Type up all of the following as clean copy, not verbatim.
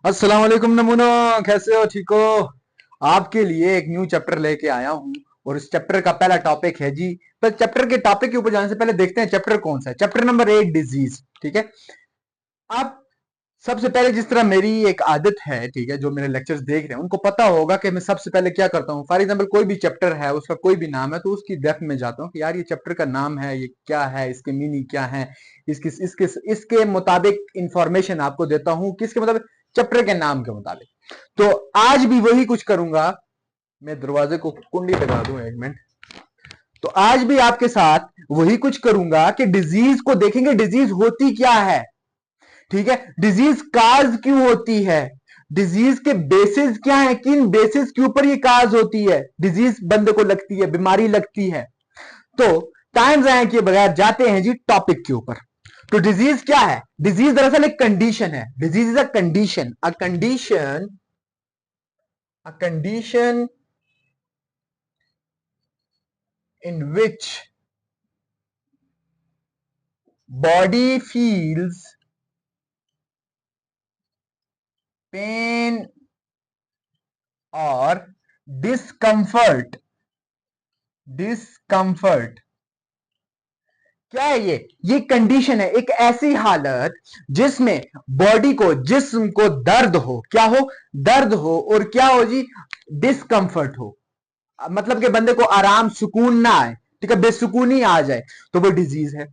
अस्सलाम वालेकुम नमूनो, कैसे हो? ठीक हो? आपके लिए एक न्यू चैप्टर लेके आया हूं और इस चैप्टर का पहला टॉपिक है जी। पर चैप्टर के टॉपिक के ऊपर जाने से पहले देखते हैं चैप्टर कौन सा है। Chapter number 8, disease. ठीक है। आप सबसे पहले, जिस तरह मेरी एक आदत है, ठीक है, जो मेरे लेक्चर्स देख रहे हैं उनको पता होगा कि मैं सबसे पहले क्या करता हूँ। फॉर एग्जांपल, कोई भी चैप्टर है, उसका कोई भी नाम है, तो उसकी डेप्थ में जाता हूँ कि यार ये चैप्टर का नाम है, ये क्या है, इसके मीनिंग क्या है, इसके इसके इसके मुताबिक इंफॉर्मेशन आपको देता हूँ। किसके मुताबिक? चैप्टर के नाम के मुताबिक। तो आज भी वही कुछ करूंगा। मैं दरवाजे को कुंडी लगा दूं, एक मिनट। तो आज भी आपके साथ वही कुछ करूंगा कि डिजीज को देखेंगे, डिजीज होती क्या है। ठीक है। डिजीज काज क्यों होती है, डिजीज के बेसिस क्या है, किन बेसिस के ऊपर ये काज होती है, डिजीज बंदे को लगती है, बीमारी लगती है। तो टाइम जाया किए बगैर जाते हैं जी टॉपिक के ऊपर। तो डिजीज क्या है? डिजीज दरअसल एक कंडीशन है। Disease is a condition in which body feels pain or discomfort। क्या है ये कंडीशन है, एक ऐसी हालत जिसमें बॉडी को, जिस्म को दर्द हो। क्या हो? दर्द हो। और क्या हो जी? डिस्कंफर्ट हो। मतलब कि बंदे को आराम, सुकून ना आए। ठीक है, बेसुकूनी आ जाए, तो वो डिजीज है।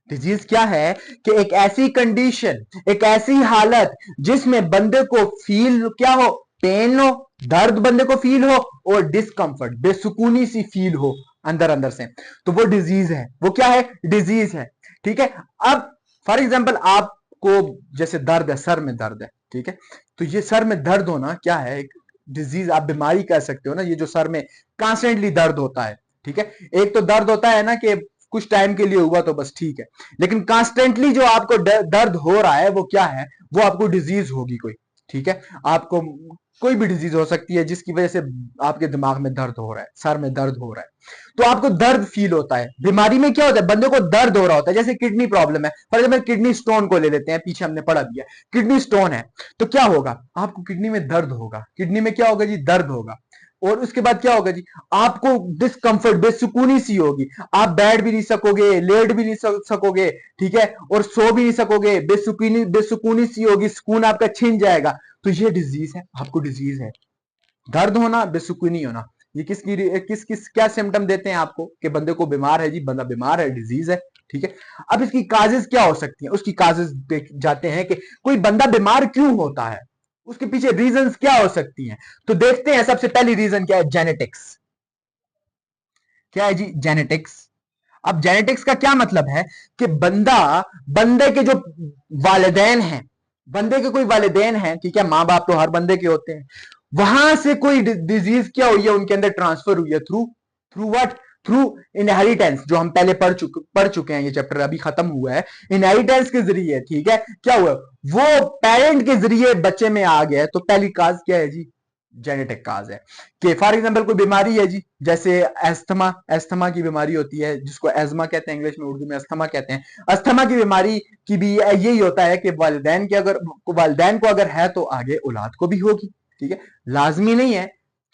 डिजीज क्या है कि एक ऐसी कंडीशन, एक ऐसी हालत जिसमें बंदे को फील क्या हो? पेन हो, दर्द बंदे को फील हो, और डिस्कंफर्ट, बेसुकूनी सी फील हो अंदर अंदर से, तो वो डिजीज है। वो क्या है? डिजीज है। ठीक है। अब फॉर एग्जाम्पल, आपको जैसे दर्द है, सर में दर्द है, ठीक है, तो ये सर में दर्द होना क्या है? एक डिजीज, आप बीमारी कह सकते हो ना। ये जो सर में कॉन्स्टेंटली दर्द होता है, ठीक है। एक तो दर्द होता है ना कि कुछ टाइम के लिए हुआ तो बस ठीक है, लेकिन कॉन्स्टेंटली जो आपको दर्द हो रहा है वो क्या है? वो आपको डिजीज होगी कोई। ठीक है। आपको कोई भी डिजीज हो सकती है जिसकी वजह से आपके दिमाग में दर्द हो रहा है, सर में दर्द हो रहा है, तो आपको दर्द फील होता है। बीमारी में क्या होता है? बंदे को दर्द हो रहा होता है। जैसे किडनी प्रॉब्लम है, फॉर एग्जाम्पल किडनी स्टोन को ले लेते हैं, पीछे हमने पढ़ा दिया। किडनी स्टोन है तो क्या होगा? आपको किडनी में दर्द होगा। किडनी में क्या होगा जी? दर्द होगा। और उसके बाद क्या होगा जी? आपको डिस्कंफर्ट, बेसुकूनी सी होगी। आप बैठ भी नहीं सकोगे, लेट भी नहीं सकोगे, ठीक है, और सो भी नहीं सकोगे। बेसुकूनी बेसुकूनी सी होगी, सुकून आपका छिन जाएगा। तो ये डिजीज है, आपको डिजीज है। दर्द होना, बेसुकूनी होना, ये किसकी किस किस क्या सिम्टम देते हैं आपको कि बंदे को बीमार है जी, बंदा बीमार है, डिजीज है। ठीक है। अब इसकी काजेज क्या हो सकती हैं? उसकी काजेज देख जाते हैं कि कोई बंदा बीमार क्यों होता है, उसके पीछे रीजंस क्या हो सकती हैं। तो देखते हैं, सबसे पहली रीजन क्या है? जेनेटिक्स। क्या है जी? जेनेटिक्स। अब जेनेटिक्स का क्या मतलब है कि बंदे के जो वालिदैन हैं, बंदे के कोई वालिदैन हैं, ठीक है, मां बाप तो हर बंदे के होते हैं, वहां से कोई डिजीज क्या हुई है, उनके अंदर ट्रांसफर हुई है। Through through what? Through inheritance, जो हम पहले पढ़ चुके हैं। ये चैप्टर अभी खत्म हुआ है। इनहेरिटेंस के जरिए, ठीक है, क्या हुआ? वो पेरेंट के जरिए बच्चे में आ गया है। तो पहली काज क्या है जी? जेनेटिक काज है। कि फॉर एग्जांपल कोई बीमारी है जी, जैसे एस्थमा। एस्थमा की बीमारी होती है जिसको एजमा कहते हैं, इंग्लिश में, उर्दू में अस्थमा कहते हैं। अस्थमा की बीमारी की भी यही होता है कि वालिदैन को अगर है तो आगे औलाद को भी होगी। ठीक है। लाजमी नहीं है,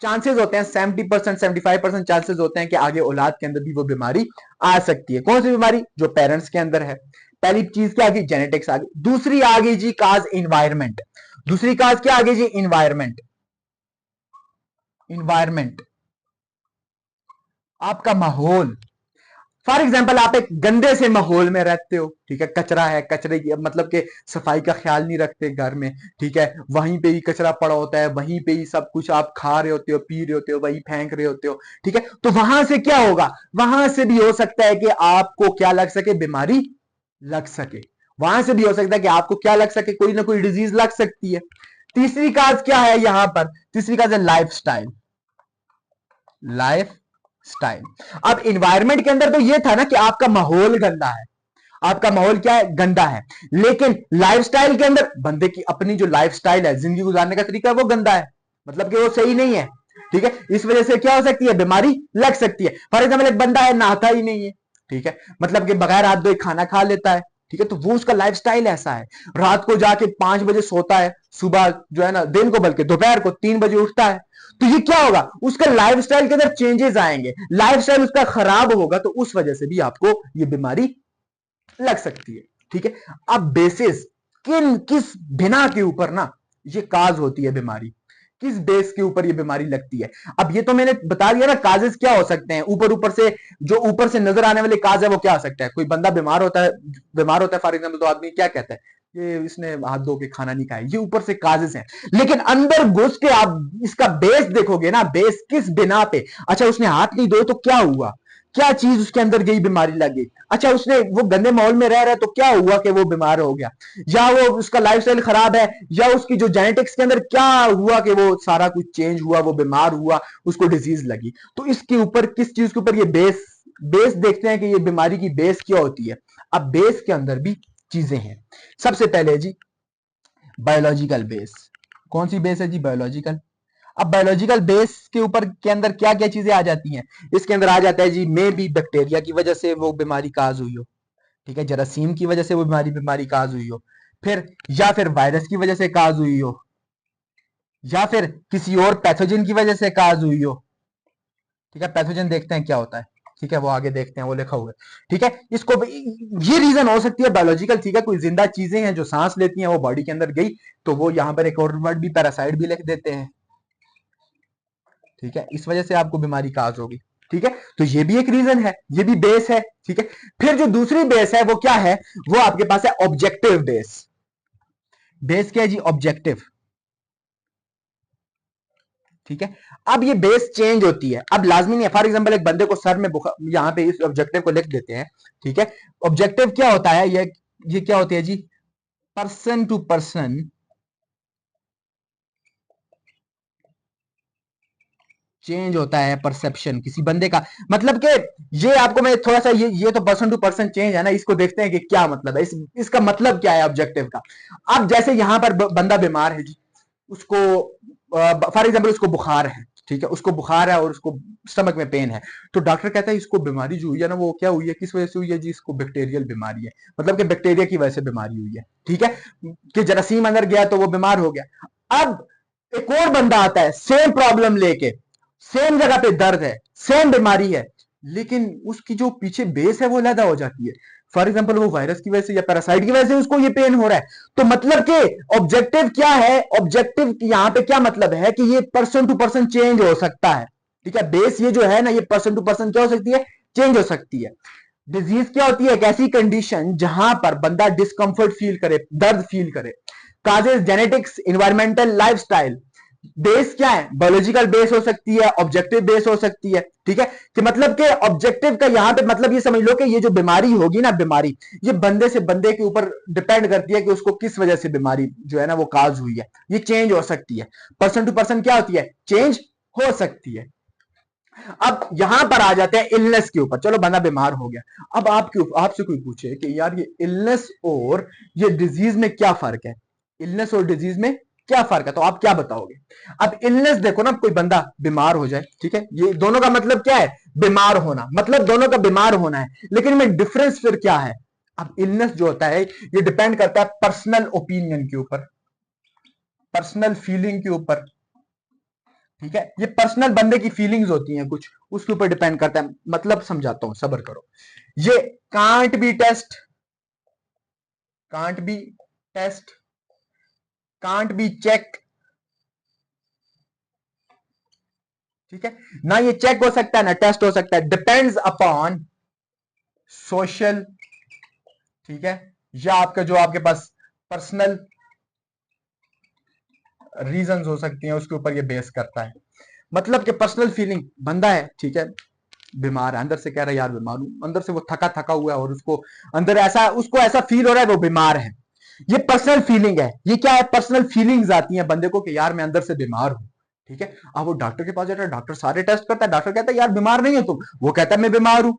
चांसेस होते हैं, 70% 75% चांसेस होते हैं कि आगे औलाद के अंदर भी वो बीमारी आ सकती है। कौन सी बीमारी? जो पेरेंट्स के अंदर है। पहली चीज क्या आ गई? जेनेटिक्स आ गई। दूसरी आ गई जी काज, इन्वायरमेंट। दूसरी काज क्या आ गई जी? इन्वायरमेंट। इन्वायरमेंट, आपका माहौल। फॉर एग्जाम्पल, आप एक गंदे से माहौल में रहते हो, ठीक है, कचरा है, कचरे की मतलब के सफाई का ख्याल नहीं रखते घर में, ठीक है, वहीं पे ही कचरा पड़ा होता है, वहीं पे ही सब कुछ आप खा रहे होते हो, पी रहे होते हो, वहीं फेंक रहे होते हो, ठीक है। तो वहां से क्या होगा? वहां से भी हो सकता है कि आपको क्या लग सके? बीमारी लग सके। वहां से भी हो सकता है कि आपको क्या लग सके? कोई ना कोई डिजीज लग सकती है। तीसरी काज क्या है यहां पर? तीसरी काज है लाइफ स्टाइल। Life style. अब इन्वायरमेंट के अंदर तो ये था ना कि आपका माहौल गंदा है। आपका माहौल क्या है? गंदा है। लेकिन लाइफस्टाइल के अंदर बंदे की अपनी जो लाइफस्टाइल है, जिंदगी गुजारने का तरीका है, वो गंदा है, मतलब कि वो सही नहीं है। ठीक है। इस वजह से क्या हो सकती है? बीमारी लग सकती है। फॉर एग्जाम्पल, एक बंदा है, नहाता ही नहीं है, ठीक है, मतलब कि बगैर हाथ धोए खाना खा लेता है, ठीक है, तो वो उसका लाइफस्टाइल ऐसा है, रात को जाके 5 बजे सोता है, सुबह जो है ना, दिन को बल्कि दोपहर को 3 बजे उठता है। तो ये क्या होगा, उसका लाइफस्टाइल के अंदर चेंजेस आएंगे, लाइफस्टाइल उसका खराब होगा, तो उस वजह से भी आपको ये बीमारी लग सकती है। ठीक है, अब बेसिस किस बिना के ऊपर ना ये काज होती है बीमारी, किस बेस के ऊपर ये बीमारी लगती है। अब ये तो मैंने बता दिया ना, काजेस क्या हो सकते हैं, ऊपर ऊपर से जो ऊपर से नजर आने वाले काज है वो क्या हो सकता है। कोई बंदा बीमार होता है फॉर एग्जाम्पल, तो आदमी क्या कहता है, ये इसने हाथ धो के खाना नहीं खाया, ये ऊपर से काजेस हैं। लेकिन अंदर घुस के आप इसका बेस देखोगे ना, बेस किस बिना पे, अच्छा उसने हाथ नहीं धोए तो क्या हुआ, क्या चीज उसके अंदर गई, बीमारी लग गई। अच्छा उसने वो गंदे माहौल में रह रहा है तो क्या हुआ कि वो बीमार हो गया, या वो उसका लाइफस्टाइल खराब है, या उसकी जो जेनेटिक्स के अंदर क्या हुआ कि वो सारा कुछ चेंज हुआ, वो बीमार हुआ, उसको डिजीज लगी। तो इसके ऊपर किस चीज के ऊपर ये बेस बेस देखते हैं कि ये बीमारी की बेस क्या होती है। अब बेस के अंदर भी चीजें हैं। सबसे पहले जी बायोलॉजिकल बेस। कौन सी बेस है जी, बायोलॉजिकल। अब बायोलॉजिकल बेस के ऊपर के अंदर क्या क्या चीजें आ जाती हैं, इसके अंदर आ जाता है जी, मे बी बैक्टीरिया की वजह से वो बीमारी काज हुई हो, ठीक है, जरासीम की वजह से वो बीमारी काज हुई हो, फिर या फिर वायरस की वजह से काज हुई हो, या फिर किसी और पैथोजन की वजह से काज हुई हो। ठीक है, पैथोजन देखते हैं क्या होता है, ठीक है, वो आगे देखते हैं, वो लिखा हुआ है। ठीक है, इसको ये रीजन हो सकती है बायोलॉजिकल, ठीक है, कोई जिंदा चीजें हैं जो सांस लेती हैं, वो बॉडी के अंदर गई, तो वो यहां पर एक और वर्ड भी पैरासाइट भी लिख देते हैं। ठीक है, इस वजह से आपको बीमारी काज होगी। ठीक है, तो ये भी एक रीजन है, ये भी बेस है। ठीक है, फिर जो दूसरी बेस है वो क्या है, वो आपके पास है ऑब्जेक्टिव बेस। बेस क्या है जी, ऑब्जेक्टिव। ठीक है, अब ये बेस चेंज होती है, अब लाजमी नहीं है, फॉर एग्जांपल एक बंदे को सर में बुखार, यहां पे इस ऑब्जेक्टिव को लिख देते हैं। ठीक है, ऑब्जेक्टिव क्या होता है, ये क्या होती है जी, पर्सन टू पर्सन चेंज होता है परसेप्शन किसी बंदे का। मतलब कि ये आपको मैं थोड़ा सा ये तो पर्सन टू पर्सन चेंज है ना, इसको देखते हैं कि क्या मतलब है, इसका मतलब क्या है ऑब्जेक्टिव का। अब जैसे यहां पर बंदा बीमार है जी, उसको फॉर एग्जाम्पल उसको बुखार है, ठीक है, उसको बुखार है और उसको स्टमक में पेन है, तो डॉक्टर कहता है इसको बीमारी जो हुई है ना, वो क्या हुई है, किस वजह से हुई है जी, इसको बैक्टीरियल बीमारी है, मतलब कि बैक्टीरिया की वजह से बीमारी हुई है। ठीक है, कि जरासीम अंदर गया तो वो बीमार हो गया। अब एक और बंदा आता है सेम प्रॉब्लम लेके, सेम जगह पे दर्द है, सेम बीमारी है, लेकिन उसकी जो पीछे बेस है वो अलग हो जाती है। फॉर एग्जाम्पल वो वायरस की वजह से या पैरासाइट की वजह से उसको ये पेन हो रहा है, तो मतलब कि ऑब्जेक्टिव क्या है, ऑब्जेक्टिव यहां पे क्या मतलब है कि ये पर्सन टू पर्सन चेंज हो सकता है। ठीक है, बेस ये जो है ना, ये पर्सन टू पर्सन क्या हो सकती है, चेंज हो सकती है। डिजीज क्या होती है, एक ऐसी कंडीशन जहां पर बंदा डिस्कंफर्ट फील करे, दर्द फील करे। Causes genetics, environmental, lifestyle. Base क्या है, बायोलॉजिकल बेस हो सकती है, ऑब्जेक्टिव बेस हो सकती है। ठीक है, कि मतलब कि ऑब्जेक्टिव का यहां पे मतलब ये समझ लो कि ये जो बीमारी होगी ना, बीमारी ये बंदे से बंदे के ऊपर डिपेंड करती है कि उसको किस वजह से बीमारी जो है ना वो काज हुई है, ये चेंज हो सकती है। पर्सन टू पर्सन क्या होती है, चेंज हो सकती है। अब यहां पर आ जाते हैं इलनेस के ऊपर। चलो बंदा बीमार हो गया, अब आपसे कोई पूछे कि यार ये इलनेस और ये डिजीज में क्या फर्क है, इलनेस और डिजीज में क्या फर्क है, तो आप क्या बताओगे। अब इलनेस देखो ना, कोई बंदा बीमार हो जाए, ठीक है, ये दोनों का मतलब क्या है, बीमार होना, मतलब दोनों का बीमार होना है, लेकिन इनमें डिफरेंस फिर क्या है। अब इलनेस जो होता है ये डिपेंड करता है पर्सनल ओपिनियन के ऊपर, पर्सनल फीलिंग के ऊपर। ठीक है, ये पर्सनल बंदे की फीलिंग्स होती हैं कुछ, उसके ऊपर डिपेंड करता है। मतलब समझाता हूं, सब्र करो। ये can't be test, can't be test, can't be check. ठीक है ना, ये चेक हो सकता है ना टेस्ट हो सकता है, डिपेंड्स अपॉन सोशल। ठीक है, या आपका जो आपके पास पर्सनल रीजंस हो सकती हैं, उसके ऊपर ये बेस करता है। मतलब कि पर्सनल फीलिंग, बंदा है, ठीक है, बीमार है, अंदर से कह रहा है यार बीमार हूं, अंदर से वो थका थका हुआ है और उसको अंदर ऐसा उसको ऐसा फील हो रहा है वो बीमार है। ये पर्सनल फीलिंग है, ये क्या है, पर्सनल फीलिंग्स आती हैं बंदे को कि यार मैं अंदर से बीमार हूं। ठीक है, अब वो डॉक्टर के पास जाता है, डॉक्टर सारे टेस्ट करता है, डॉक्टर कहता है यार बीमार नहीं हो तुम, वो कहता है मैं बीमार हूं।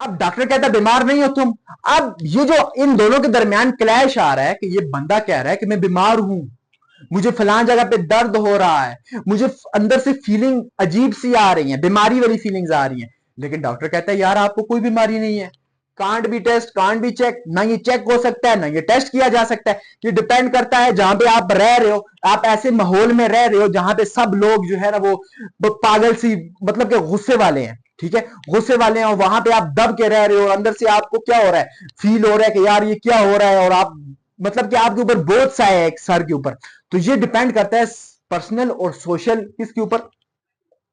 अब डॉक्टर कहता है बीमार नहीं हो तुम। अब ये जो इन दोनों के दरमियान क्लैश आ रहा है कि ये बंदा कह रहा है कि मैं बीमार हूं, मुझे फलां जगह पे दर्द हो रहा है, मुझे अंदर से फीलिंग अजीब सी आ रही है, बीमारी वाली फीलिंग्स आ रही हैं, लेकिन डॉक्टर कहता है यार आपको कोई बीमारी नहीं है। Can't be test, can't be check, ना ये चेक हो सकता है ना ये टेस्ट किया जा सकता है। ये डिपेंड करता है जहां पे आप रह रहे हो, आप ऐसे माहौल में रह रहे हो जहां पे सब लोग जो है ना वो पागल सी, मतलब कि गुस्से वाले हैं, ठीक है, गुस्से वाले हैं, और वहां पे आप दब के रह रहे हो, अंदर से आपको क्या हो रहा है, फील हो रहा है कि यार ये क्या हो रहा है, और आप मतलब कि आपके ऊपर बोझ सा है एक सर के ऊपर। तो ये डिपेंड करता है पर्सनल और सोशल किसके ऊपर,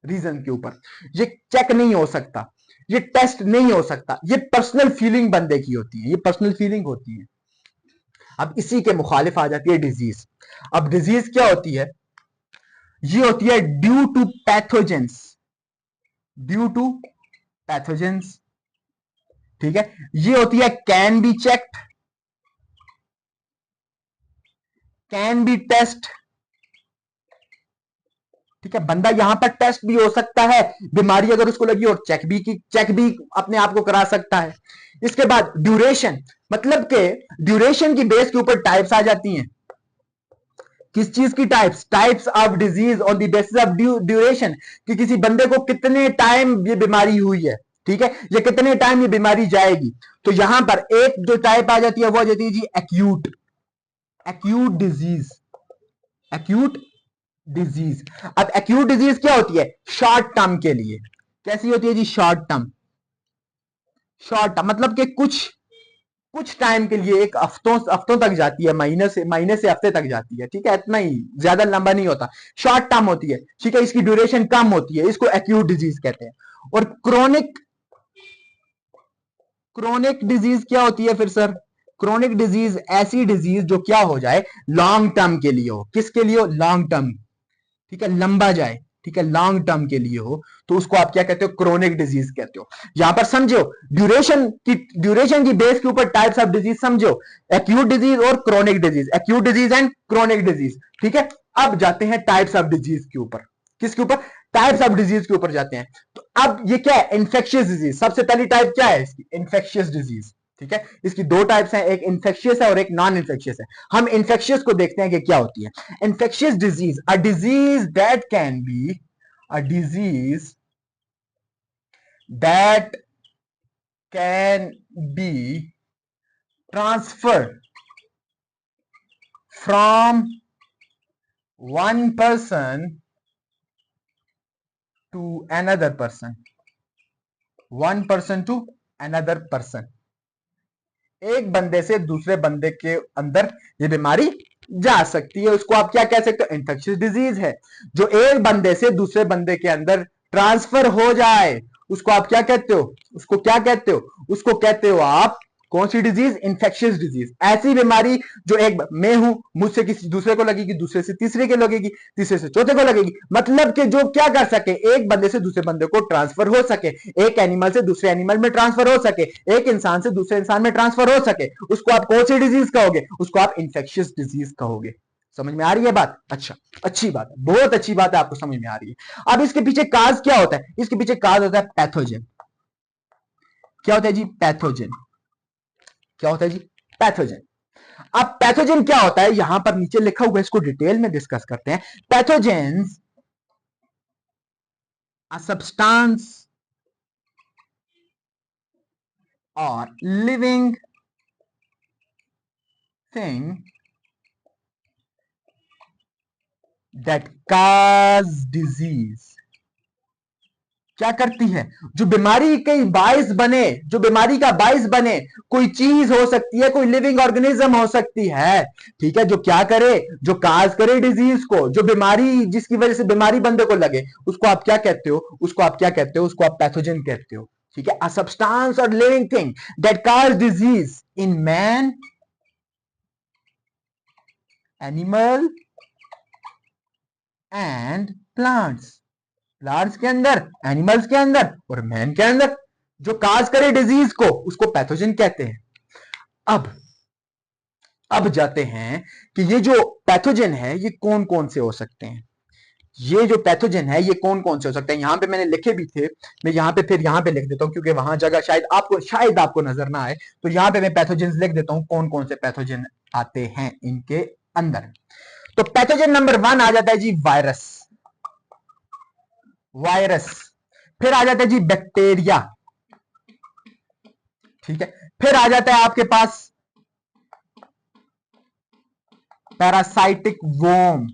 रीजन के ऊपर। ये चेक नहीं हो सकता, ये टेस्ट नहीं हो सकता, ये पर्सनल फीलिंग बंदे की होती है, ये पर्सनल फीलिंग होती है। अब इसी के मुखालिफ आ जाती है डिजीज। अब डिजीज क्या होती है, ये होती है due to pathogens, due to pathogens, ठीक है। ये होती है can be checked, can be test, ठीक है, बंदा यहां पर टेस्ट भी हो सकता है बीमारी अगर उसको लगी, और चेक भी अपने आप को करा सकता है। इसके बाद ड्यूरेशन, मतलब के ड्यूरेशन की बेस के ऊपर टाइप्स आ जाती हैं। किस चीज की types, types of disease on the basis of duration, कि किसी बंदे को कितने टाइम ये बीमारी हुई है, ठीक है, ये कितने टाइम ये बीमारी जाएगी। तो यहां पर एक जो टाइप आ जाती है वो आ जाती है जी acute, acute disease, acute disease. अब एक्यूट डिजीज क्या होती है, शॉर्ट टर्म के लिए। कैसी होती है जी, शॉर्ट टर्म, शॉर्ट टर्म मतलब कि कुछ कुछ टाइम के लिए, एक हफ्तों हफ्तों तक जाती है, महीने से हफ्ते तक जाती है, ठीक है, इतना ही, ज्यादा लंबा नहीं होता, शॉर्ट टर्म होती है, ठीक है, इसकी ड्यूरेशन कम होती है, इसको एक्यूट डिजीज कहते हैं। और क्रोनिक, क्रोनिक डिजीज क्या होती है फिर सर, क्रोनिक डिजीज ऐसी डिजीज जो क्या हो जाए, लॉन्ग टर्म के लिए हो, किसके लिए हो, लॉन्ग टर्म, ठीक है, लंबा जाए, ठीक है, लॉन्ग टर्म के लिए हो, तो उसको आप क्या कहते हो, क्रोनिक डिजीज कहते हो। यहां पर समझो ड्यूरेशन की बेस के ऊपर टाइप्स ऑफ डिजीज समझो, एक्यूट डिजीज और chronic disease, acute disease and chronic disease, ठीक है। अब जाते हैं टाइप्स ऑफ डिजीज के ऊपर, किसके ऊपर, टाइप्स ऑफ डिजीज के ऊपर जाते हैं। तो अब ये क्या है, इन्फेक्शियस डिजीज, सबसे पहली टाइप क्या है इसकी, इन्फेक्शियस डिजीज, ठीक है। इसकी दो टाइप्स हैं, एक इन्फेक्शियस है और एक नॉन इन्फेक्शियस है। हम इन्फेक्शियस को देखते हैं कि क्या होती है। Infectious disease, a disease that can be, a disease that can be transferred from one person to another person, one person to another person, एक बंदे से दूसरे बंदे के अंदर ये बीमारी जा सकती है। उसको आप क्या कह सकते हो, इन्फेक्शियस डिजीज है। जो एक बंदे से दूसरे बंदे के अंदर ट्रांसफर हो जाए उसको आप क्या कहते हो, उसको क्या कहते हो, उसको कहते हो आप कौन सी डिजीज, इन्फेक्शियस डिजीज। ऐसी बीमारी जो एक मैं हूं, मुझसे किसी दूसरे को लगेगी, दूसरे से तीसरे के लगेगी, तीसरे से चौथे को लगेगी, मतलब कि जो क्या कर सके, एक बंदे से दूसरे बंदे को ट्रांसफर हो सके, एक एनिमल से दूसरे एनिमल में ट्रांसफर हो सके, एक इंसान से दूसरे इंसान में ट्रांसफर हो सके, उसको आप कौन सी डिजीज कहोगे, उसको आप इन्फेक्शियस डिजीज कहोगे। समझ में आ रही है बात, अच्छा, अच्छी बात है, बहुत अच्छी बात है, आपको समझ में आ रही है। अब इसके पीछे काज क्या होता है, इसके पीछे काज होता है पैथोजन। क्या होता है जी, पैथोजन, क्या होता है जी, पैथोजन। अब पैथोजन क्या होता है, यहां पर नीचे लिखा हुआ है, इसको डिटेल में डिस्कस करते हैं। पैथोजेंस अ सब्सटेंस और living thing that cause disease. क्या करती है, जो बीमारी के बाइस बने, जो बीमारी का बाइस बने, कोई चीज हो सकती है, कोई लिविंग ऑर्गेनिज्म हो सकती है, ठीक है, जो क्या करे, जो काज करे डिजीज को, जो बीमारी जिसकी वजह से बीमारी बंदे को लगे, उसको आप क्या कहते हो, उसको आप क्या कहते हो, उसको आप पैथोजन कहते हो, ठीक है। अ सब्सटेंस और living thing that cause disease in man, animal and plants, plants के अंदर, एनिमल्स के अंदर और मैन के अंदर, जो काज करे डिजीज को, उसको पैथोजन कहते हैं। अब अब जाते हैं कि ये जो पैथोजन है ये कौन कौन से हो सकते हैं, ये जो पैथोजन है ये कौन कौन से हो सकते हैं। यहां पे मैंने लिखे भी थे, मैं यहां पे फिर यहां पे लिख देता हूं, क्योंकि वहां जगह शायद आपको नजर ना आए, तो यहां पे मैं पैथोजन लिख देता हूं, कौन कौन से पैथोजन आते हैं इनके अंदर। तो पैथोजन नंबर 1 आ जाता है जी वायरस, वायरस। फिर आ जाता है जी बैक्टीरिया, ठीक है। फिर आ जाता है आपके पास पैरासाइटिक वर्म।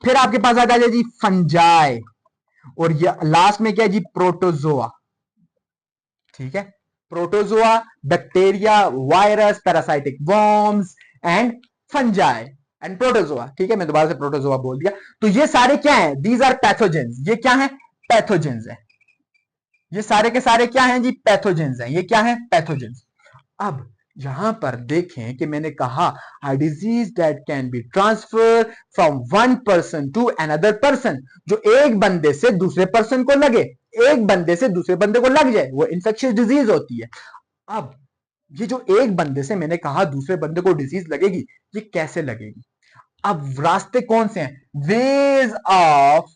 फिर आपके पास आ जाता है जी फंजाई, और ये लास्ट में क्या है जी प्रोटोजोआ। ठीक है, protozoa, bacteria, virus, parasitic worms and fungi and protozoa. ठीक है, मैं दोबारा से प्रोटोजोआ बोल दिया। तो ये सारे क्या हैं? These are pathogens. ये क्या है? पैथोजेंस है। ये सारे के सारे क्या हैं जी? पैथोजेंस हैं। ये क्या है? पैथोजेंस। अब यहां पर देखें कि मैंने कहा a disease that can be transferred from one person to another person, जो एक बंदे से दूसरे पर्सन को लगे, एक बंदे से दूसरे बंदे को लग जाए, वो इन्फेक्शियस डिजीज होती है। अब ये जो एक बंदे से मैंने कहा दूसरे बंदे को डिजीज लगेगी, ये कैसे लगेगी? अब रास्ते कौन से हैं? Ways of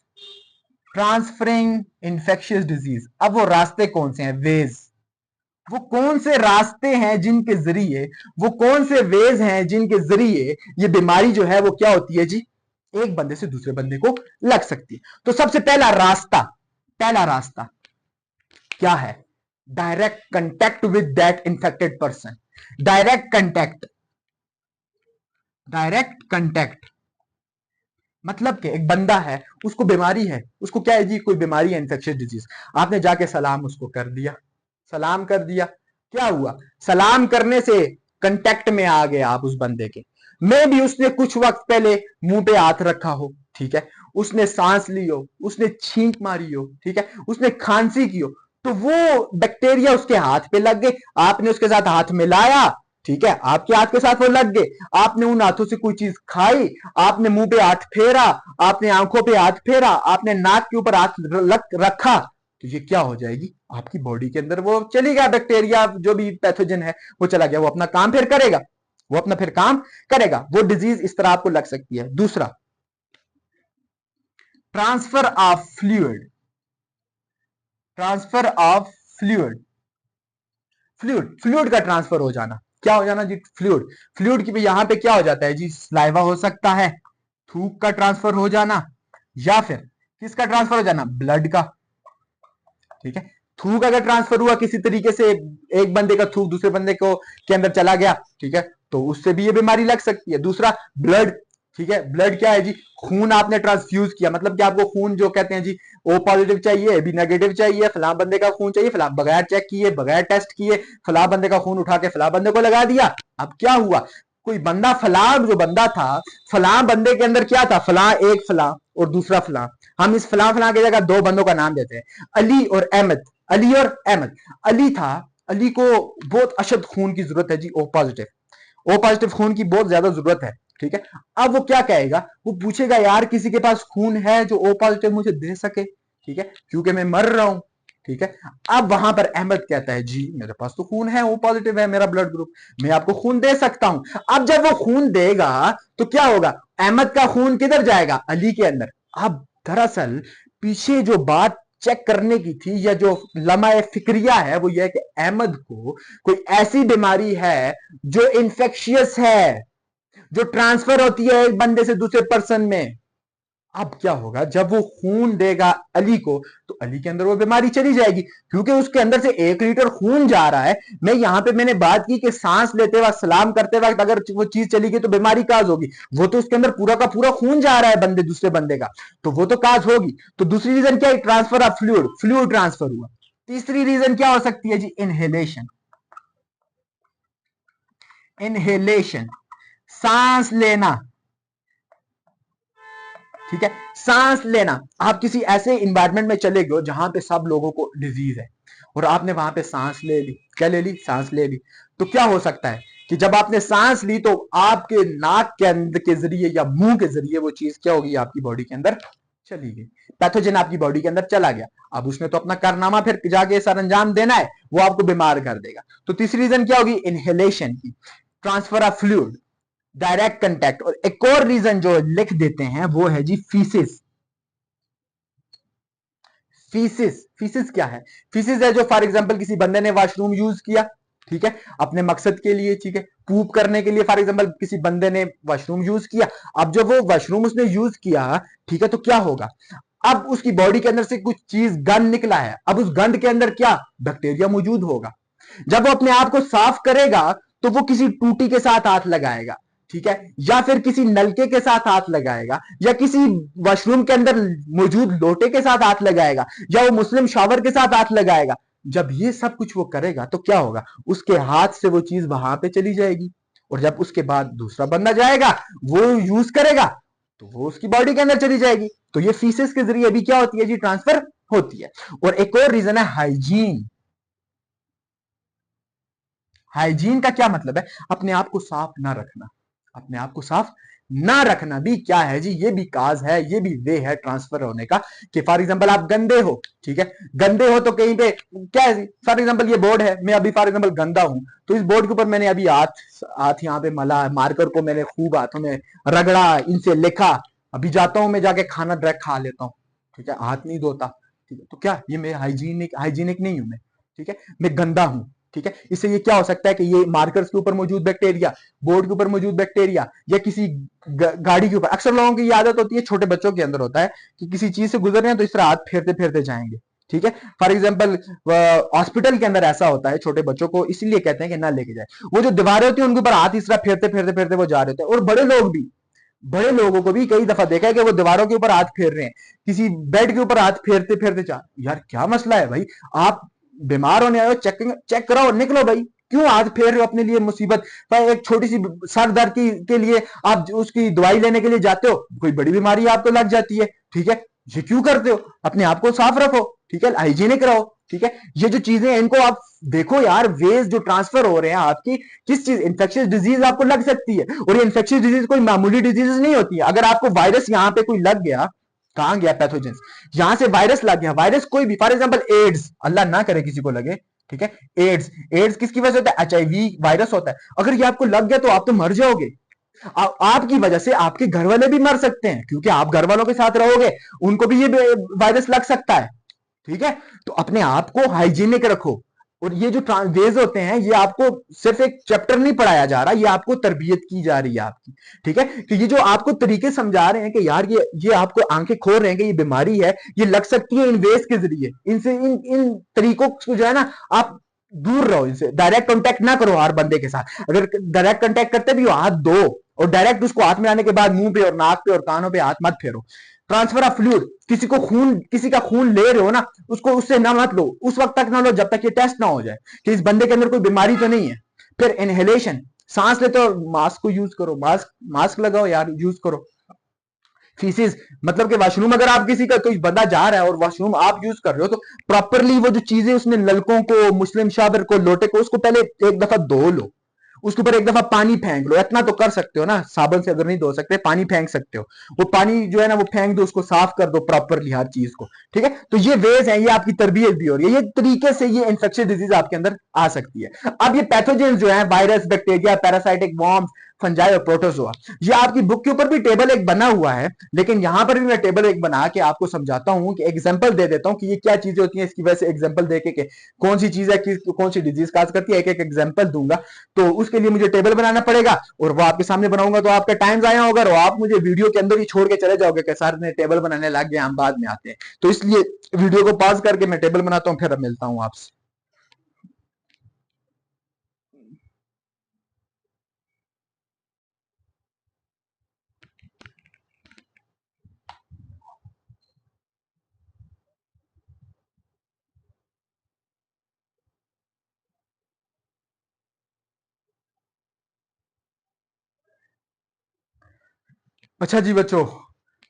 transferring infectious disease. अब वो रास्ते कौन से हैं? वेज, वो कौन से रास्ते हैं जिनके जरिए, वो कौन से वेज हैं जिनके जरिए ये बीमारी जो है वो क्या होती है जी? एक बंदे से दूसरे बंदे को लग सकती है। तो सबसे पहला रास्ता क्या है? Direct contact with that infected person. Direct contact मतलब कि एक बंदा है, उसको बीमारी है, उसको क्या है जी? कोई बीमारी है, इन्फेक्शियस डिजीज। आपने जाके सलाम उसको कर दिया, सलाम कर दिया, क्या हुआ? सलाम करने से कांटेक्ट में आ गए आप उस बंदे के। मे भी उसने कुछ वक्त पहले मुंह पे हाथ रखा हो, ठीक है, उसने सांस ली हो, उसने छींक मारी हो, ठीक है, उसने खांसी की हो, तो वो बैक्टीरिया उसके हाथ पे लग गए, आपने उसके साथ हाथ मिलाया, ठीक है, आपके हाथ के साथ वो लग गए, आपने उन हाथों से कोई चीज खाई, आपने मुंह पे हाथ फेरा, आपने आंखों पे हाथ फेरा, आपने नाक के ऊपर हाथ रखा, तो ये क्या हो जाएगी? आपकी बॉडी के अंदर वो चली गया, बैक्टीरिया जो भी पैथोजन है वो चला गया, वो अपना काम फिर करेगा, वो अपना फिर काम करेगा। वो डिजीज इस तरह आपको लग सकती है। दूसरा, transfer of fluid. Transfer of fluid, fluid का ट्रांसफर हो जाना। क्या हो जाना जी? फ्लूइड की भी यहां पे क्या हो जाता है जी? स्लाइवा हो सकता है, थूक का ट्रांसफर हो जाना, या फिर किसका ट्रांसफर हो जाना? ब्लड का। ठीक है, थूक अगर ट्रांसफर हुआ किसी तरीके से, एक बंदे का थूक दूसरे बंदे को के अंदर चला गया, ठीक है, तो उससे भी ये बीमारी लग सकती है। दूसरा, ब्लड। ठीक है, ब्लड क्या है जी? खून आपने ट्रांसफ्यूज किया, मतलब कि आपको खून जो कहते हैं जी, ओ पॉजिटिव चाहिए, बी नेगेटिव चाहिए, फला बंदे का खून चाहिए, फला बगैर चेक किए, बगैर टेस्ट किए, फला बंदे का खून उठा के फला बंदे को लगा दिया। अब क्या हुआ? कोई बंदा, फला जो बंदा था, फला बंदे के अंदर क्या था? फला एक फला और दूसरा फला। हम इस फला फला की जगह दो बंदों का नाम देते हैं, अली और अहमद। अली और अहमद। अली था, अली को बहुत अशद खून की जरूरत है जी, ओ पॉजिटिव, ओ पॉजिटिव खून की बहुत ज्यादा जरूरत है। ठीक है, अब वो क्या कहेगा? वो पूछेगा यार किसी के पास खून है जो ओ पॉजिटिव मुझे दे सके, ठीक है, क्योंकि मैं मर रहा हूं। ठीक है, अब वहां पर अहमद कहता है जी मेरे पास तो खून है, ओ पॉजिटिव है मेरा ब्लड ग्रुप, मैं आपको खून दे सकता हूं। अब जब वो खून देगा तो क्या होगा? अहमद का खून किधर जाएगा? अली के अंदर। अब दरअसल पीछे जो बात चेक करने की थी, या जो लम्हा फिक्रिया है, वो यह है कि अहमद को कोई ऐसी बीमारी है जो इन्फेक्शियस है, जो ट्रांसफर होती है एक बंदे से दूसरे पर्सन में। अब क्या होगा? जब वो खून देगा अली को, तो अली के अंदर वो बीमारी चली जाएगी, क्योंकि उसके अंदर से 1 लीटर खून जा रहा है। मैं यहां पे मैंने बात की कि सांस लेते वक्त, सलाम करते वक्त अगर वो चीज चली गई तो बीमारी काज होगी। वो तो उसके अंदर पूरा का पूरा खून जा रहा है बंदे दूसरे बंदे का, तो वो तो काज होगी। तो दूसरी रीजन क्या है? Transfer of fluid, fluid transfer हुआ। तीसरी रीजन क्या हो सकती है जी? इनहेलेशन। इनहेलेशन, सांस लेना। ठीक है, सांस लेना। आप किसी ऐसे इंवायरमेंट में चले गए जहां पे सब लोगों को डिजीज है, और आपने वहां पे सांस ले ली। क्या ले ली? सांस ले ली। तो क्या हो सकता है कि जब आपने सांस ली तो आपके नाक के अंदर के जरिए या मुंह के जरिए वो चीज क्या होगी? आपकी बॉडी के अंदर चली गई, पैथोजन आपकी बॉडी के अंदर चला गया। अब उसने तो अपना कारनामा फिर जाके सर अंजाम देना है, वो आपको बीमार कर देगा। तो तीसरी रीजन क्या होगी? इनहेलेशन की, transfer of fluid, direct contact. और एक और रीजन जो लिख देते हैं वो है जी फीसिस। फीसिस क्या है? फीसिस है जो फॉर एग्जांपल किसी बंदे ने वॉशरूम यूज किया, ठीक है, अपने मकसद के लिए, ठीक है, पूप करने के लिए, फॉर एग्जांपल किसी बंदे ने वॉशरूम यूज किया। अब जब वो वॉशरूम उसने यूज किया, ठीक है, तो क्या होगा? अब उसकी बॉडी के अंदर से कुछ चीज गंद निकला है, अब उस गंद के अंदर क्या? बैक्टीरिया मौजूद होगा। जब वो अपने आप को साफ करेगा तो वो किसी टूटी के साथ हाथ लगाएगा, ठीक है, या फिर किसी नलके के साथ हाथ लगाएगा, या किसी वॉशरूम के अंदर मौजूद लोटे के साथ हाथ लगाएगा, या वो मुस्लिम शावर के साथ हाथ लगाएगा। जब ये सब कुछ वो करेगा तो क्या होगा, उसके हाथ से वो चीज वहां पे चली जाएगी, और जब उसके बाद दूसरा बंदा जाएगा वो यूज करेगा तो वो उसकी बॉडी के अंदर चली जाएगी। तो ये फीसेस के जरिए भी क्या होती है जी, ट्रांसफर होती है। और एक और रीजन है हाइजीन। हाइजीन का क्या मतलब है, अपने आप को साफ ना रखना। अपने आप को साफ ना रखना भी क्या है जी, ये भी काज है, ये भी वे है ट्रांसफर होने का। कि फॉर एग्जांपल आप गंदे हो, ठीक है, गंदे हो तो कहीं पे क्या है, फॉर एग्जांपल ये बोर्ड है, मैं अभी फॉर एग्जांपल गंदा हूं, तो इस बोर्ड के ऊपर मैंने अभी हाथ हाथ यहाँ पे मला, मार्कर को मैंने खूब हाथों में रगड़ा, इनसे लिखा, अभी जाता हूं मैं जाके खाना डायरेक्ट खा लेता हूं, ठीक है, हाथ नहीं धोता, ठीक है, तो क्या ये मैं हाइजीनिक नहीं हूं मैं, ठीक है, मैं गंदा हूं, ठीक है। इससे ये क्या हो सकता है कि ये मार्कर्स के ऊपर मौजूद बैक्टीरिया, बोर्ड के ऊपर मौजूद बैक्टीरिया, या किसी गाड़ी के ऊपर, अक्सर लोगों की ये आदत होती है, छोटे बच्चों के अंदर होता है कि किसी चीज से गुजर रहे हैं तो इस तरह हाथ फेरते फेरते जाएंगे, ठीक है। फॉर एग्जाम्पल हॉस्पिटल के अंदर ऐसा होता है, छोटे बच्चों को इसलिए कहते हैं कि ना लेके जाए, वो जो दीवारें होती है उनके ऊपर हाथ इस तरह फेरते फेरते फेरते वो जा रहे होते हैं। और बड़े लोग भी, बड़े लोगों को भी कई दफा देखा है कि वो दीवारों के ऊपर हाथ फेर रहे हैं, किसी बेड के ऊपर हाथ फेरते फेरते जा, यार क्या मसला है भाई, आप बीमार होने आए हो, चेक चेक कराओ, निकलो भाई, क्यों हाथ फेर रहे हो अपने लिए मुसीबत। एक छोटी सी सर दर्द के लिए आप उसकी दवाई लेने के लिए जाते हो, कोई बड़ी बीमारी आपको लग जाती है, ठीक है, ये क्यों करते हो, अपने आप को साफ रखो, ठीक है, हाइजीनिक रहो, ठीक है। ये जो चीजें हैं इनको आप देखो यार, वेज जो ट्रांसफर हो रहे हैं आपकी, किस चीज, इंफेक्शियस डिजीज आपको लग सकती है, और ये इंफेक्शियस डिजीज कोई मामूली डिजीज नहीं होती है। अगर आपको वायरस यहां पे कोई लग गया, कहां गया पैथोजेंस, यहां से वायरस लग गया, वायरस कोई भी, फॉर एग्जांपल एड्स, अल्लाह ना करे किसी को लगे, ठीक है, एड्स, एड्स किसकी वजह से होता है, एचआईवी वायरस होता है, अगर ये आपको लग गया तो आप तो मर जाओगे, आपकी वजह से आपके घर वाले भी मर सकते हैं, क्योंकि आप घर वालों के साथ रहोगे, उनको भी ये वायरस लग सकता है, ठीक है। तो अपने आप को हाइजीनिक रखो। और ये जो वेज होते हैं, ये आपको सिर्फ एक चैप्टर नहीं पढ़ाया जा रहा, ये आपको तरबियत की जा रही है आपकी, ठीक है, कि ये जो आपको तरीके समझा रहे हैं कि यार ये आपको आंखें खोल रहे हैं कि ये बीमारी है, ये लग सकती है इन वेज के जरिए, इनसे इन तरीकों को जो है ना, आप दूर रहो, इनसे डायरेक्ट कांटेक्ट ना करो हर बंदे के साथ, अगर डायरेक्ट कांटेक्ट करते भी हो हाथ दो, और डायरेक्ट उसको हाथ में आने के बाद मुंह पे और नाक पे और कानों पे हाथ मत फेरो। ट्रांसफर ऑफ फ्लूइड, किसी का खून ले रहे हो ना, उसको उससे ना मत लो, उस वक्त तक ना लो जब तक ये टेस्ट ना हो जाए कि इस बंदे के अंदर कोई बीमारी तो नहीं है। फिर इनहेलेशन, सांस लेते हो मास्क को यूज करो, मास्क मास्क लगाओ यार, यूज करो। फीसिस, मतलब कि वॉशरूम अगर आप किसी का कोई बंदा जा रहा है और वॉशरूम आप यूज कर रहे हो, तो प्रॉपरली वो जो चीजें उसने नलकों को, मुस्लिम शावर को, लोटे को, उसको पहले एक दफा धो लो, उसके ऊपर एक दफा पानी फेंक लो, इतना तो कर सकते हो ना, साबुन से अगर नहीं धो सकते पानी फेंक सकते हो, वो पानी जो है ना वो फेंक दो, उसको साफ कर दो प्रॉपरली हर चीज को, ठीक है। तो ये वेज है, ये आपकी तरबियत भी हो रही है, ये तरीके से ये इंफेक्शियस डिजीज आपके अंदर आ सकती है। अब ये पैथोजेन जो है, virus, bacteria, parasitic worms, fungi और प्रोटोजोआ, ये आपकी बुक के ऊपर भी टेबल एक बना हुआ है, लेकिन यहां पर भी मैं टेबल एक बना के आपको समझाता हूं, कि एग्जांपल दे देता हूं कि ये क्या चीजें होती हैं, इसकी वजह से एग्जांपल देके के कौन सी चीज है, कौन सी डिजीज काज करती है, एक एक एग्जांपल दूंगा। तो उसके लिए मुझे टेबल बनाना पड़ेगा, और वो आपके सामने बनाऊंगा तो आपका टाइम जाया होगा, और आप मुझे वीडियो के अंदर ही छोड़ के चले जाओगे कि सर ने टेबल बनाने लग गए, हम बाद में आते हैं। तो इसलिए वीडियो को पॉज करके मैं टेबल बनाता हूं, फिर मिलता हूं आपसे। अच्छा जी बच्चों,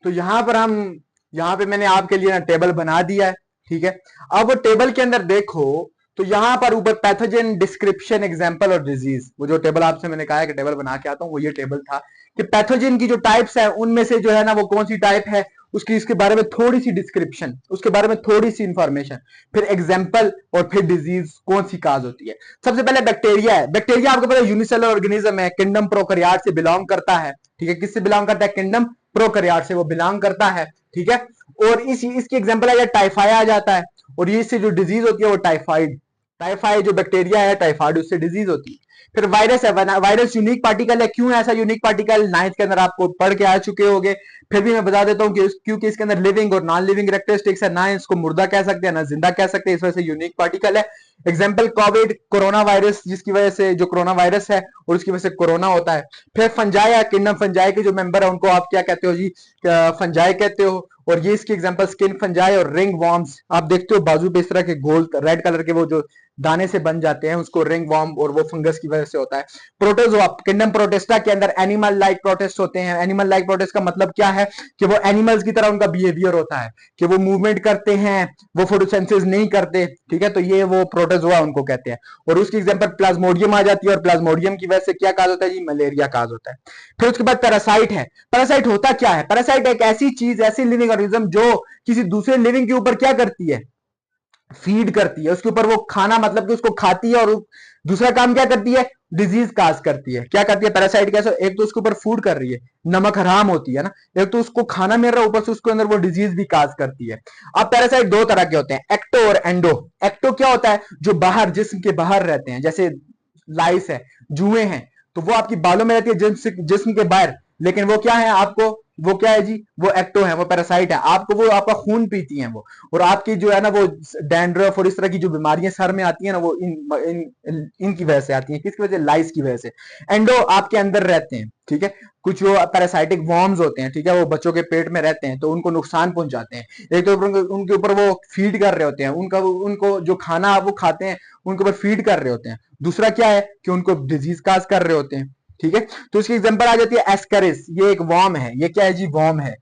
तो यहां पे मैंने आपके लिए ना टेबल बना दिया है, ठीक है। अब वो टेबल के अंदर देखो, तो यहां पर ऊपर पैथोजेन, डिस्क्रिप्शन, एग्जांपल और डिजीज, वो जो टेबल आपसे मैंने कहा है कि टेबल बना के आता हूं, वो ये टेबल था कि पैथोजेन की जो टाइप्स है उनमें से जो है ना वो कौन सी टाइप है, उसकी इसके बारे में थोड़ी सी डिस्क्रिप्शन, उसके बारे में थोड़ी सी इंफॉर्मेशन, फिर एग्जाम्पल, और फिर डिजीज कौन सी काज होती है। सबसे पहले बैक्टीरिया है। बैक्टीरिया आपको पता है यूनिसेलर ऑर्गेनिज्म है, किंगडम प्रोकैरियोट से बिलोंग करता है, ठीक है, किससे बिलोंग करता है, किंगडम प्रोकैरियोट से वो बिलोंग करता है, ठीक है। और इसकी एग्जांपल है टाइफाइड आ जाता है, और ये इससे जो डिजीज होती है वो टाइफाइड, टाइफाइड जो बैक्टीरिया है, टाइफाइड उससे डिजीज होती है। फिर वायरस है, वायरस यूनिक पार्टिकल है। क्यों ऐसा यूनिक पार्टिकल, नाइन्थ के अंदर आपको पढ़ के आ चुके होंगे, फिर भी मैं बता देता हूं कि क्योंकि इसके अंदर लिविंग और नॉन लिविंग कैरेक्टरिस्टिक्स है, ना इसको मुर्दा कह सकते हैं ना जिंदा कह सकते हैं, इस वजह से यूनिक पार्टिकल है। एग्जाम्पल कोविड, कोरोना वायरस, जिसकी वजह से जो कोरोना वायरस है और उसकी वजह से कोरोना होता है। फिर फंजाई या किंगडम फंजाई के जो मेंबर है उनको आप क्या कहते हो जी, फंजाई कहते हो। और ये इसकी एग्जांपल स्किन फंजाई और रिंग वॉर्म्स, आप देखते हो बाजू पे इस तरह के गोल रेड कलर के वो जो दाने से बन जाते हैं, उसको रिंग वॉर्म, और वो फंगस की वजह से होता है। प्रोटोजोआ, किंगडम प्रोटिस्टा के अंदर एनिमल लाइक प्रोटिस्ट होते हैं। एनिमल लाइक प्रोटिस्ट का मतलब क्या है कि वो एनिमल्स की तरह उनका बिहेवियर होता है, कि वो मूवमेंट करते हैं, वो फोटोसिंथेसिस नहीं करते, ठीक है, तो ये वो प्रोटोजोआ उनको कहते हैं। और उसकी एग्जांपल प्लाज्मोडियम आ जाती है, और प्लाज्मोडियम की वजह से क्या काज होता है जी, मलेरिया काज होता है। फिर उसके बाद पैरासाइट है। पैरासाइट होता क्या है, पैरासाइट एक ऐसी चीज, ऐसी लिविंग ऑर्गेनिज्म जो किसी दूसरे लिविंग के ऊपर क्या करती है, फीड करती है, उसके ऊपर वो खाना, मतलब कि उसको खाती है, और दूसरा काम क्या करती है, डिजीज काज करती है। क्या करती है पैरासाइट, कैसे, एक तो उसके ऊपर फूड कर रही है, नमक हराम होती है ना, एक तो उसको खाना मिल रहा है, ऊपर से उसके अंदर वो डिजीज भी काज करती है। अब पैरासाइट दो तरह के होते हैं, एक्टो और एंडो। एक्टो क्या होता है, जो बाहर, जिस्म के बाहर रहते हैं, जैसे लाइस है, जुए हैं, तो वो आपकी बालों में रहती है, जिस्म के बाहर, लेकिन वो क्या है, आपको वो क्या है जी, वो एक्टो है, वो पैरासाइट है, आपको वो आपका खून पीती हैं वो, और आपकी जो है ना वो डैंड्रफ और इस तरह की जो बीमारियां सर में आती है ना, वो इनकी वजह से आती हैं। किसकी वजह से, लाइस की वजह से। एंडो आपके अंदर रहते हैं, ठीक है, कुछ जो पैरासाइटिक वॉर्म्स होते हैं, ठीक है, वो बच्चों के पेट में रहते हैं, तो उनको नुकसान पहुंचाते हैं। एक तो उनके ऊपर वो फीड कर रहे होते हैं, उनको जो खाना वो खाते हैं उनके ऊपर फीड कर रहे होते हैं। दूसरा क्या है कि उनको डिजीज काज कर रहे होते हैं, ठीक है। तो इसकी एग्जांपल आ जाती है एस्करिस, ये एक वॉर्म है, ये क्या है जी, वॉर्म है,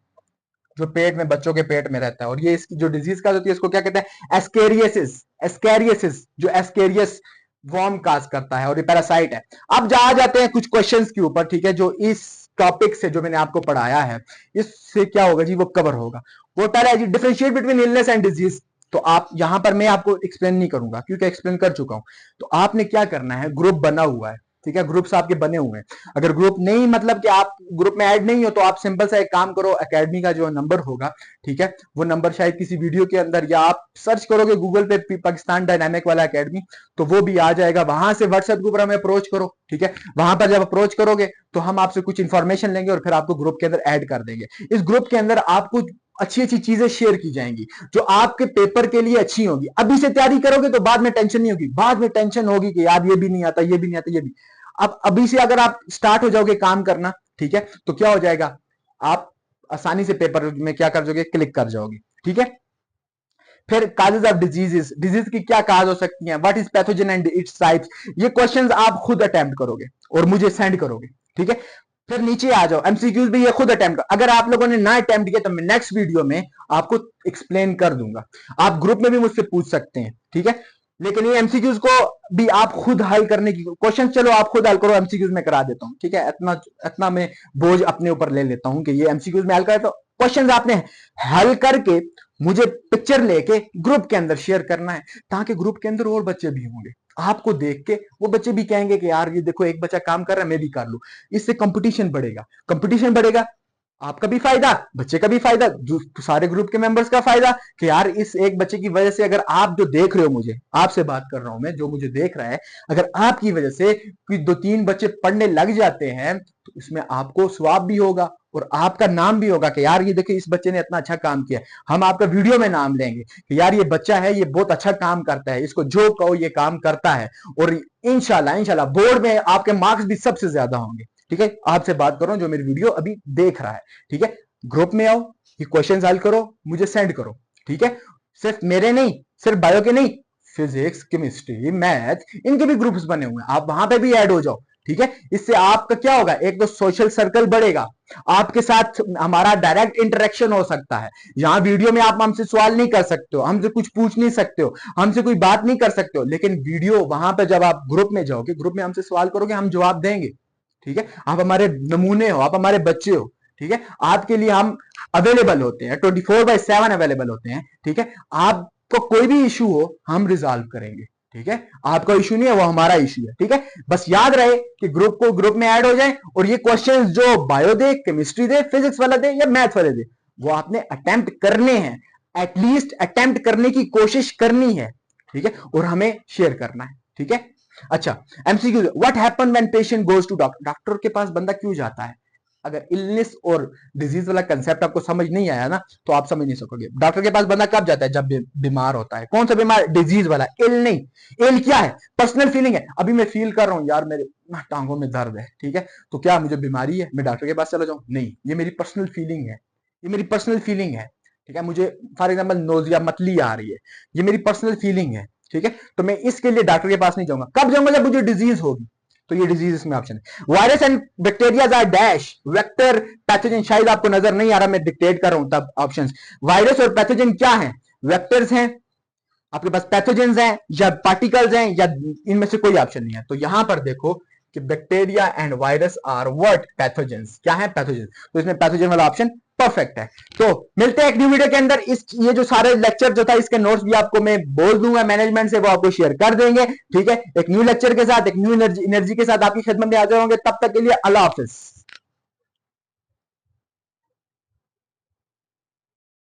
जो पेट में, बच्चों के पेट में रहता है, और ये इसकी जो डिजीज काज होती है इसको क्या कहते हैं, एस्केरियसिस। एस्केरियसिस जो एस्केरियस वॉर्म काज करता है, और ये पैरासाइट है। अब जा जाते हैं कुछ क्वेश्चंस के ऊपर, ठीक है, जो इस टॉपिक से जो मैंने आपको पढ़ाया है इससे क्या होगा जी, वो कवर होगा। वो पहला है जी, differentiate between illness and disease. तो आप यहां पर मैं आपको एक्सप्लेन नहीं करूंगा क्योंकि एक्सप्लेन कर चुका हूं। तो आपने क्या करना है, ग्रुप बना हुआ है, ठीक है, ग्रुप्स आपके बने हुए हैं। अगर ग्रुप नहीं, मतलब कि आप ग्रुप में ऐड नहीं हो, तो आप सिंपल सा एक काम करो, एकेडमी का जो नंबर होगा, ठीक है, वो नंबर शायद किसी वीडियो के अंदर, या आप सर्च करोगे गूगल पे पाकिस्तान डायनामिक वाला एकेडमी, तो वो भी आ जाएगा। वहां से व्हाट्सएप ग्रुप पर हमें अप्रोच करो, ठीक है। वहां पर जब अप्रोच करोगे तो हम आपसे कुछ इंफॉर्मेशन लेंगे और फिर आपको ग्रुप के अंदर ऐड कर देंगे। इस ग्रुप के अंदर आपको अच्छी अच्छी चीजें शेयर की जाएंगी जो आपके पेपर के लिए अच्छी होगी। अभी से तैयारी करोगे तो बाद में टेंशन नहीं होगी, बाद में टेंशन होगी कि यार ये भी नहीं आता, ये भी नहीं आता, ये भी। अब अभी से अगर आप स्टार्ट हो जाओगे काम करना, ठीक है, तो क्या हो जाएगा, आप आसानी से पेपर में क्या कर जाओगे, क्लिक कर जाओगे, ठीक है। फिर काजेज ऑफ डिजीजेस, डिजीज की क्या काज हो सकती हैं, what is pathogen and its types, ये क्वेश्चंस आप खुद अटेम्प्ट करोगे और मुझे सेंड करोगे, ठीक है। फिर नीचे आ जाओ, एमसीक्यूज भी ये खुद अटेम्प्ट, अगर आप लोगों ने ना अटेम्प्ट किया तो मैं नेक्स्ट वीडियो में आपको एक्सप्लेन कर दूंगा। आप ग्रुप में भी मुझसे पूछ सकते हैं, ठीक है, लेकिन ये एमसीक्यूज को भी आप खुद हल करने की क्वेश्चन, चलो आप खुद हल करो, एमसीक्यूज में करा देता हूं, ठीक है। इतना इतना मैं बोझ अपने ऊपर ले लेता हूं कि ये एमसीक्यूज में हल करे, तो क्वेश्चंस आपने हल करके मुझे पिक्चर लेके ग्रुप के अंदर शेयर करना है, ताकि ग्रुप के अंदर और बच्चे भी होंगे, आपको देख के वो बच्चे भी कहेंगे कि यार ये देखो एक बच्चा काम कर रहा है, मैं भी कर लूं। इससे कंपटीशन बढ़ेगा, कंपटीशन बढ़ेगा, आपका भी फायदा, बच्चे का भी फायदा, सारे ग्रुप के मेंबर्स का फायदा, कि यार इस एक बच्चे की वजह से, अगर आप जो देख रहे हो, मुझे आपसे बात कर रहा हूं मैं, जो मुझे देख रहा है, अगर आपकी वजह से कोई 2-3 बच्चे पढ़ने लग जाते हैं तो इसमें आपको स्वाब भी होगा और आपका नाम भी होगा कि यार ये देखिए इस बच्चे ने इतना अच्छा काम किया। हम आपका वीडियो में नाम लेंगे कि यार ये बच्चा है, ये बहुत अच्छा काम करता है, इसको जो कहो ये काम करता है, और इंशाल्लाह इंशाल्लाह बोर्ड में आपके मार्क्स भी सबसे ज्यादा होंगे, ठीक है। आपसे बात कर रहा हूं जो मेरी वीडियो अभी देख रहा है, ठीक है। ग्रुप में आओ, ये क्वेश्चन हल करो, मुझे सेंड करो, ठीक है। सिर्फ मेरे नहीं, सिर्फ बायो के नहीं, फिजिक्स, केमिस्ट्री, मैथ, इनके भी ग्रुप्स बने हुए हैं, आप वहां पे भी ऐड हो जाओ, ठीक है। इससे आपका क्या होगा, एक तो सोशल सर्कल बढ़ेगा, आपके साथ हमारा डायरेक्ट इंटरेक्शन हो सकता है। यहां वीडियो में आप हमसे सवाल नहीं कर सकते हो, हमसे कुछ पूछ नहीं सकते हो, हमसे कोई बात नहीं कर सकते हो, लेकिन वीडियो वहां पर जब आप ग्रुप में जाओगे, ग्रुप में हमसे सवाल करोगे, हम जवाब देंगे, ठीक है। आप हमारे नमूने हो, आप हमारे बच्चे हो, ठीक है। आपके लिए हम अवेलेबल होते हैं, 24/7 अवेलेबल होते हैं, ठीक है। आपको कोई भी इशू हो हम रिजॉल्व करेंगे, ठीक है। आपका इशू नहीं है, वो हमारा इशू है, ठीक है। बस याद रहे कि ग्रुप में ऐड हो जाए, और ये क्वेश्चंस जो बायो दे, केमिस्ट्री दे, फिजिक्स वाला दे या मैथ वाले दे, वो आपने अटेम्प्ट करने हैं, एटलीस्ट अटेम्प्ट करने की कोशिश करनी है, ठीक है, और हमें शेयर करना है, ठीक है। अच्छा, MCQ, what happen when patient goes to doctor, doctor के पास बंदा क्यों जाता है? अगर इलनेस और डिजीज वाला कंसेप्ट आपको समझ नहीं आया ना, तो आप समझ नहीं सकोगे। डॉक्टर के पास बंदा कब जाता है? जब बीमार होता है। कौन सा बीमार? डिजीज वाला, इल नहीं। इल क्या है? पर्सनल फीलिंग है। अभी मैं फील कर रहा हूं यार मेरे टांगों में दर्द है, ठीक है, तो क्या मुझे बीमारी है? मैं डॉक्टर के पास चला जाऊं? नहीं, ये मेरी पर्सनल फीलिंग है, ये मेरी पर्सनल फीलिंग है, ठीक है। मुझे फॉर एग्जाम्पल नोजिया, मतली आ रही है, ये मेरी पर्सनल फीलिंग है, ठीक है, तो मैं इसके लिए डॉक्टर के पास नहीं जाऊंगा। कब जाऊंगा? जब मुझे डिजीज होगी, तो ये डिजीज इसमें ऑप्शन है। Virus and bacteria are dash vector pathogen, शायद आपको नजर नहीं आ रहा, मैं डिक्टेट कर रहा हूं तब ऑप्शंस। वायरस और पैथोजन क्या है? वेक्टर्स हैं आपके पास, पैथोजेंस हैं या पार्टिकल्स हैं, या इनमें से कोई ऑप्शन नहीं है। तो यहां पर देखो कि bacteria and virus are what? Pathogens. क्या है? पैथोजेंस। तो इसमें पैथोजन वाला ऑप्शन परफेक्ट है। तो मिलते हैं एक न्यू वीडियो के अंदर। इस ये जो सारे लेक्चर जो था, इसके नोट्स भी आपको मैं बोल दूंगा मैनेजमेंट से, वो आपको शेयर कर देंगे, ठीक है। एक न्यू लेक्चर के साथ, एक न्यू एनर्जी के साथ आपकी खिदमत में हाजिर होंगे। तब तक के लिए अल्लाह हाफिज।